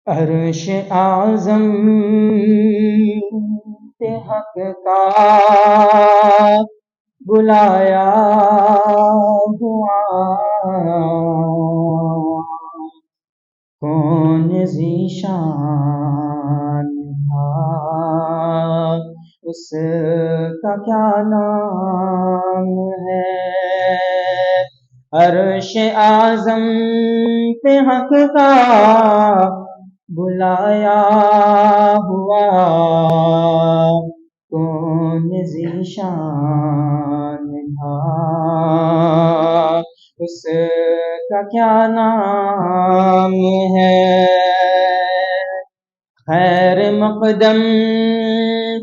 عرش اعظم پہ حق کا بلایا ہوا، کون ذیشان تھا، اس کا کیا نام ہے؟ عرش اعظم پہ حق کا بلایا ہوا، کون ذیشان تھا، اس کا کیا نام ہے؟ خیر مقدم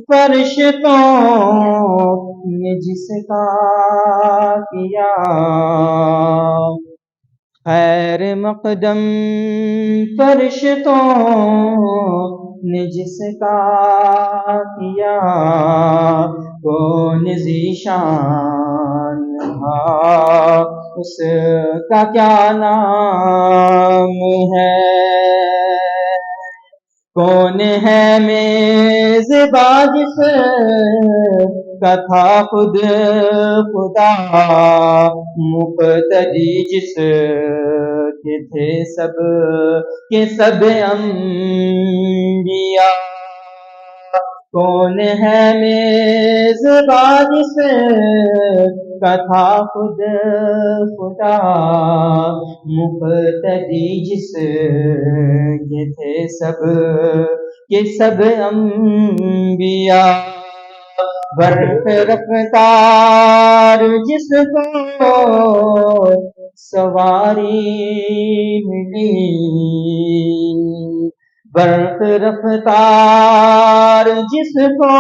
فرشتوں نے جس کا کیا، خیر مقدم فرشتوں نے جس کا کیا، کون ذیشان تھا، اس کا کیا نام ہے؟ کون ہے میزبان جس کا تھا خود خدا، مقتدی جس کے تھے سب کے سب انبیاء؟ کون ہے میزبان جس کا تھا خود خدا، مقتدی جس کے تھے سب کے سب انبیاء؟ برق رفتار جس کو سواری ملی، برق رفتار جس کو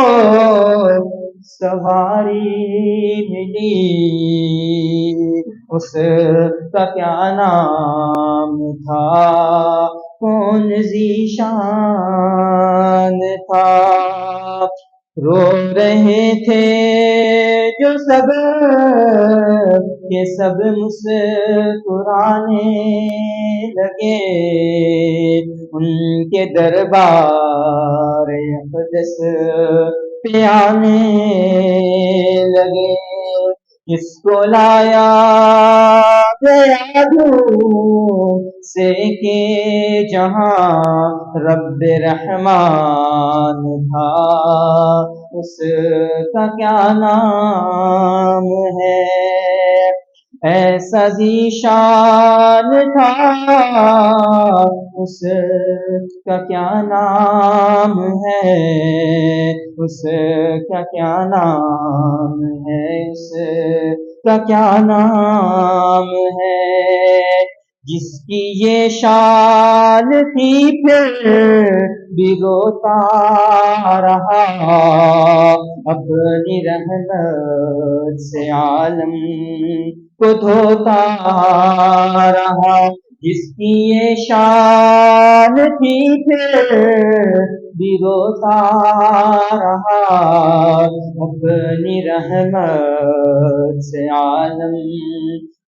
سواری ملی، اس کا کیا نام تھا، کون ذیشان تھا؟ رو رہے تھے جو سب کے سب مسکرانے لگے، ان کے دربار اقدس پہ آنے لگے۔ اس کو لایا گیا دھوپ سے کہ جہاں رب رحمان تھا، اس کا کیا نام ہے؟ ایسا ذیشان تھا، اس کا کیا نام ہے؟ اس کا کیا نام ہے؟ اس کا کیا نام ہے؟ جس کی یہ شان تھی پھر بھی روتا رہا، اپنی رحمت سے عالم کو دھوتا رہا۔ جس کی یہ شان تھی پھر بھی روتا رہا، اپنی رحمت سے عالم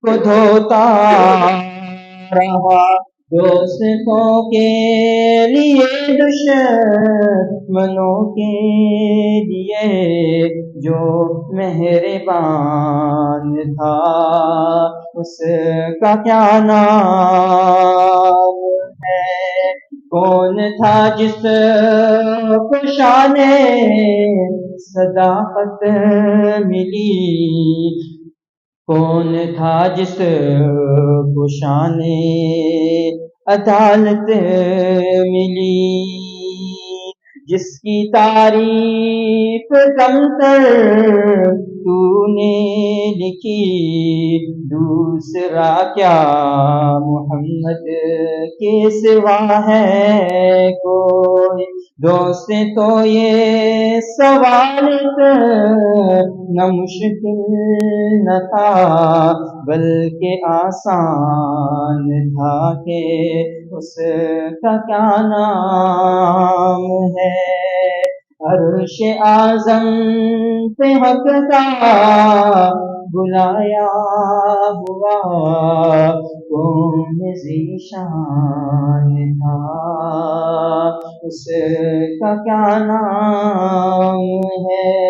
کو دھوتا رہا۔ دوستوں کے لیے دشمنوں کے لیے جو مہربان تھا، اس کا کیا نام ہے؟ کون تھا جس کو شان صداقت ملی، کون تھا جس کو شان عدالت ملی، جس کی تعریف کم تر تو نے لکھی، دوسرا کیا محمد کے سوا ہے کوئی؟ دوست تو یہ سوال نہ مشکل نہ تھا بلکہ آسان تھا کہ اس کا کیا نام ہے؟ عرش اعظم پہ حق کا بلایا ہوا کون ذیشان تھا، اس کا کیا نام ہے،